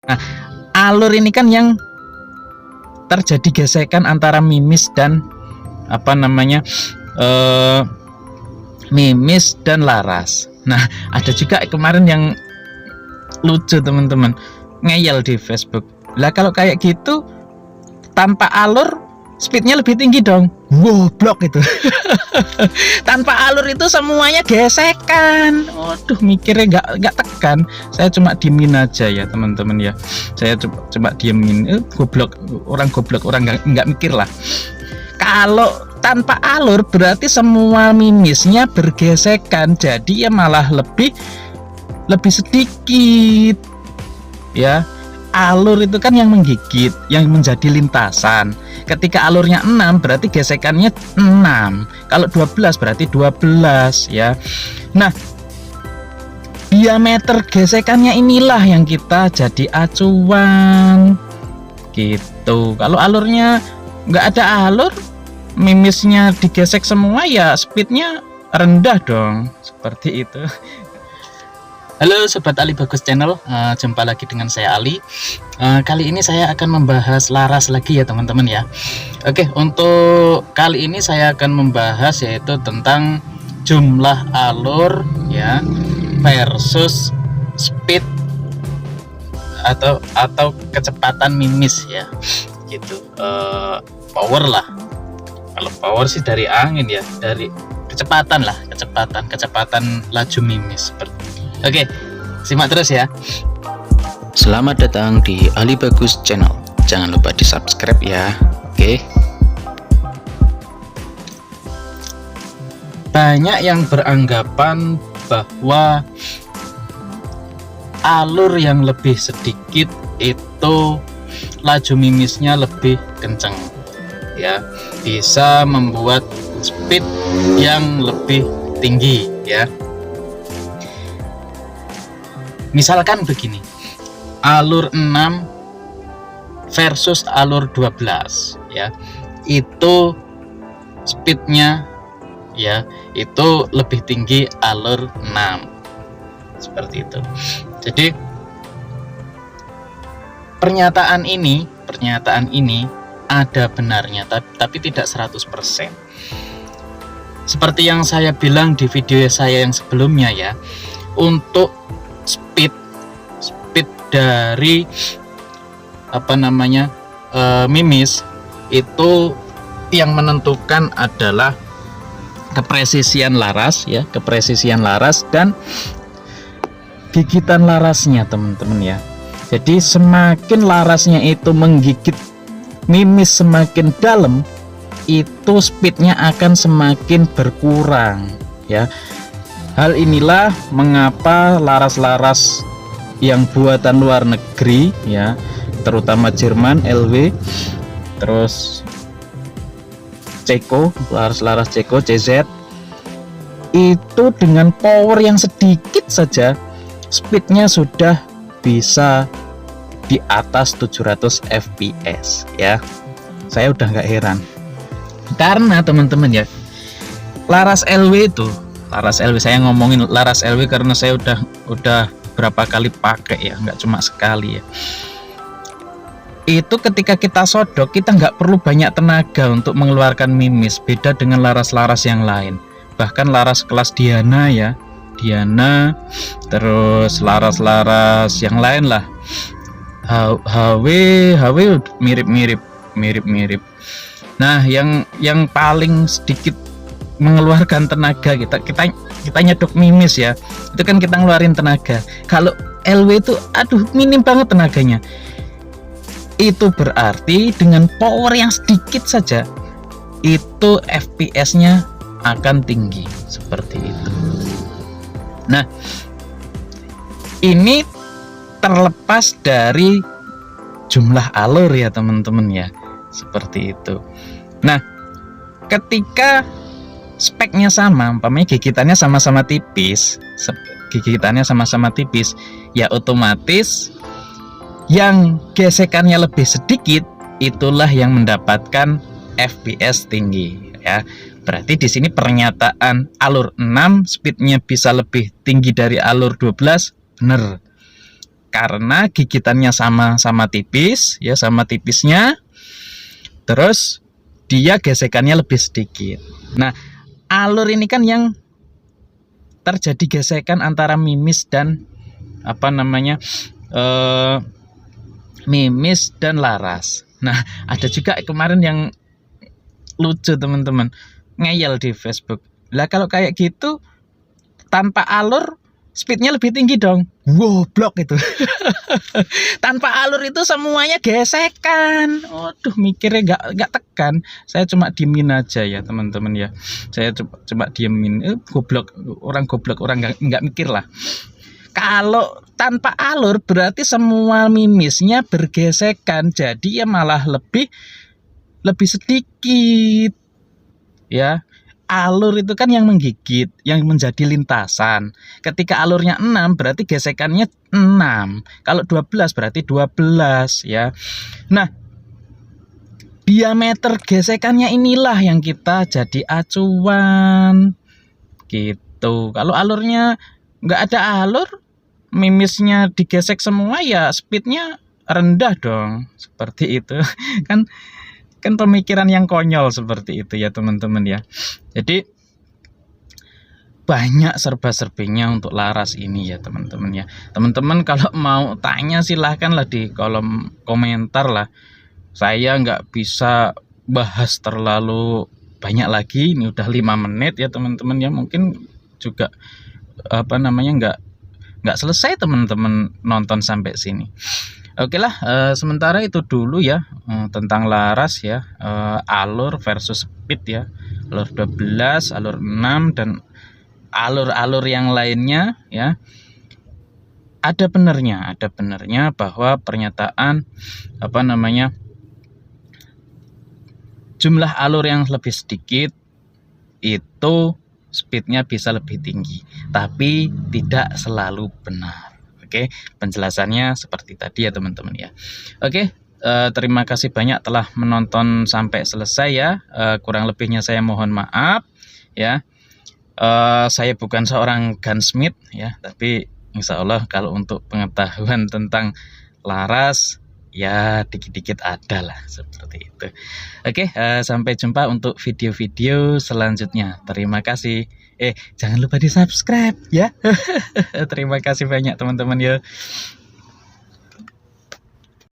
Nah, alur ini kan yang terjadi gesekan antara mimis dan apa namanya mimis dan laras. Nah, ada juga kemarin yang lucu teman-teman, ngeyel di Facebook. Lah kalau kayak gitu tanpa alur speednya lebih tinggi dong. Goblok itu. Tanpa alur itu semuanya gesekan. Waduh, mikirnya nggak tekan. Saya cuma diemin aja ya teman-teman ya. Saya coba diemin. Goblok orang nggak mikir lah. Kalau tanpa alur berarti semua mimisnya bergesekan. Jadi ya malah lebih sedikit. Ya. Alur itu kan yang menggigit, yang menjadi lintasan. Ketika alurnya 6 berarti gesekannya 6. Kalau 12 berarti 12 ya. Nah, diameter gesekannya inilah yang kita jadi acuan gitu. Kalau alurnya nggak ada alur, mimisnya digesek semua ya speednya rendah dong. Seperti itu. Halo Sobat Ali Bagus Channel, jumpa lagi dengan saya Ali. Kali ini saya akan membahas laras lagi ya teman-teman ya. Oke, untuk kali ini saya akan membahas yaitu tentang jumlah alur ya versus speed atau kecepatan mimis ya. Gitu. Power lah. Kalau power sih dari angin ya, dari kecepatan lah, kecepatan laju mimis seperti. Oke, simak terus ya. Selamat datang di Ali Bagus Channel. Jangan lupa di subscribe ya. Oke. Banyak yang beranggapan bahwa alur yang lebih sedikit itu laju mimisnya lebih kencang ya, bisa membuat speed yang lebih tinggi ya. Misalkan begini, alur 6 versus alur 12 ya, itu speednya ya itu lebih tinggi alur 6 seperti itu. Jadi pernyataan ini ada benarnya, tapi tidak 100%. Seperti yang saya bilang di video saya yang sebelumnya ya, untuk speed dari mimis itu yang menentukan adalah kepresisian laras ya, kepresisian laras dan gigitan larasnya teman-teman ya. Jadi semakin larasnya itu menggigit mimis semakin dalam, itu speednya akan semakin berkurang ya. Hal inilah mengapa laras-laras yang buatan luar negeri ya, terutama Jerman, LW, terus Ceko, laras-laras Ceko, CZ, itu dengan power yang sedikit saja speednya sudah bisa di atas 700 fps ya. Saya udah nggak heran karena teman-teman ya, laras LW itu, laras LW, saya ngomongin laras LW karena saya udah berapa kali pakai ya, nggak cuma sekali ya. Itu ketika kita sodok kita nggak perlu banyak tenaga untuk mengeluarkan mimis, beda dengan laras-laras yang lain. Bahkan laras kelas Diana ya, Diana, terus laras-laras yang lain lah, HW mirip. Nah, yang paling sedikit mengeluarkan tenaga kita nyedok mimis ya, itu kan kita ngeluarin tenaga. Kalau LW itu aduh minim banget tenaganya. Itu berarti dengan power yang sedikit saja itu FPS-nya akan tinggi seperti itu. Nah, ini terlepas dari jumlah alur ya teman-teman ya, seperti itu. Nah, ketika speknya sama, umpamanya gigitannya sama-sama tipis, ya otomatis yang gesekannya lebih sedikit itulah yang mendapatkan FPS tinggi ya. Berarti di sini pernyataan alur 6 speednya bisa lebih tinggi dari alur 12 benar. karena gigitannya sama tipis ya, sama tipisnya. Terus dia gesekannya lebih sedikit. Nah, alur ini kan yang terjadi gesekan antara mimis dan mimis dan laras. Nah, ada juga kemarin yang lucu teman-teman, ngeyel di Facebook. Lah kalau kayak gitu tanpa alur speednya lebih tinggi dong. Goblok itu. Tanpa alur itu semuanya gesekan. Waduh, mikirnya nggak tekan. Saya cuma diemin aja ya teman-teman ya. Saya coba diemin. Goblok, orang nggak mikir lah. Kalau tanpa alur berarti semua mimisnya bergesekan, jadi ya malah lebih sedikit ya. Alur itu kan yang menggigit, yang menjadi lintasan. Ketika alurnya 6 berarti gesekannya 6. Kalau 12 berarti 12 ya. Nah, diameter gesekannya inilah yang kita jadi acuan gitu. Kalau alurnya nggak ada alur, mimisnya digesek semua ya speednya rendah dong. Seperti itu. Kan pemikiran yang konyol seperti itu ya teman-teman ya. Jadi banyak serba-serbinya untuk laras ini ya teman-teman ya. Teman-teman kalau mau tanya silahkanlah di kolom komentar lah. Saya nggak bisa bahas terlalu banyak lagi. Ini udah 5 menit ya teman-teman ya. Mungkin juga nggak selesai teman-teman nonton sampai sini. Oke lah, sementara itu dulu ya tentang laras ya, alur versus speed ya, alur 12, alur 6 dan alur-alur yang lainnya ya. Ada benernya bahwa pernyataan jumlah alur yang lebih sedikit itu speednya bisa lebih tinggi, tapi tidak selalu benar. Oke, penjelasannya seperti tadi ya teman-teman ya. Oke, terima kasih banyak telah menonton sampai selesai ya. Kurang lebihnya saya mohon maaf ya. Saya bukan seorang gunsmith ya, tapi insya Allah kalau untuk pengetahuan tentang laras ya dikit-dikit ada lah seperti itu. Oke, sampai jumpa untuk video-video selanjutnya. Terima kasih. Jangan lupa di subscribe ya. Terima kasih banyak teman-teman ya.